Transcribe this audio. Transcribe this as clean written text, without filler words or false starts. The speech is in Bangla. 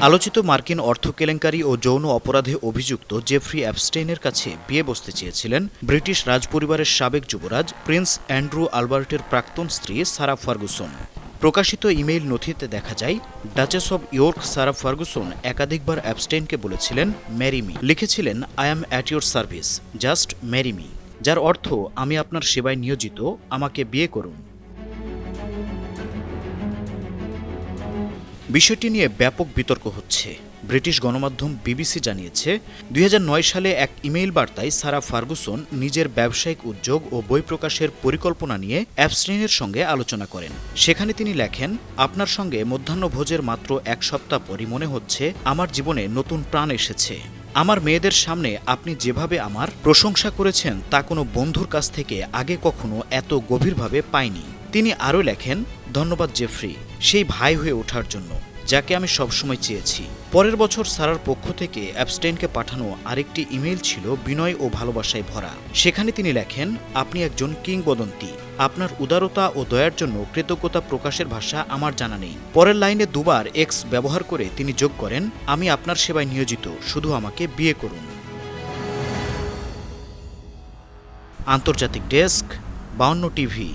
আলোচিত মার্কিন অর্থ কেলেঙ্কারি ও যৌন অপরাধে অভিযুক্ত জেফ্রি অ্যাপস্টেইনের কাছে বিয়ে বসতে চেয়েছিলেন ব্রিটিশ রাজপরিবারের সাবেক যুবরাজ প্রিন্স অ্যান্ড্রু আলবার্টের প্রাক্তন স্ত্রী সারা ফার্গুসন। প্রকাশিত ইমেইল নথিতে দেখা যায়, Duchess of York Sarah Ferguson একাধিকবার অ্যাপস্টেইনকে বলেছিলেন ম্যারি মি। লিখেছিলেন, I am at your service, just marry me, যার অর্থ আমি আপনার সেবায় নিয়োজিত, আমাকে বিয়ে করুন। বিষয়টি নিয়ে ব্যাপক বিতর্ক হচ্ছে। ব্রিটিশ গণমাধ্যম বিবিসি জানিয়েছে, ২০০৯ সালে এক ইমেইল বার্তায় সারা ফার্গুসন নিজের ব্যবসায়িক উদ্যোগ ও বই প্রকাশের পরিকল্পনা নিয়ে অ্যাপস্টেইনের সঙ্গে আলোচনা করেন। সেখানে তিনি লেখেন, আপনার সঙ্গে মধ্যাহ্নভোজের মাত্র এক সপ্তাহ পরই মনে হচ্ছে আমার জীবনে নতুন প্রাণ এসেছে। আমার মেয়েদের সামনে আপনি যেভাবে আমার প্রশংসা করেছেন তা কোনো বন্ধুর কাছ থেকে আগে কখনো এত গভীরভাবে পাইনি। তিনি আরও লেখেন, ধন্যবাদ জেফ্রি, সেই ভাই হয়ে ওঠার জন্য, যাকে আমি সবসময় চেয়েছি। পরের বছর সারার পক্ষ থেকে অ্যাপস্টেইনকে পাঠানো আরেকটি ইমেইল ছিল বিনয় ও ভালোবাসায় ভরা। সেখানে তিনি লেখেন, আপনি একজন কিংবদন্তি, আপনার উদারতা ও দয়ার জন্য কৃতজ্ঞতা প্রকাশের ভাষা আমার জানা নেই। পরের লাইনে দুবার এক্স ব্যবহার করে তিনি যোগ করেন, আমি আপনার সেবায় নিয়োজিত, শুধু আমাকে বিয়ে করুন। আন্তর্জাতিক ডেস্ক, 52 টিভি।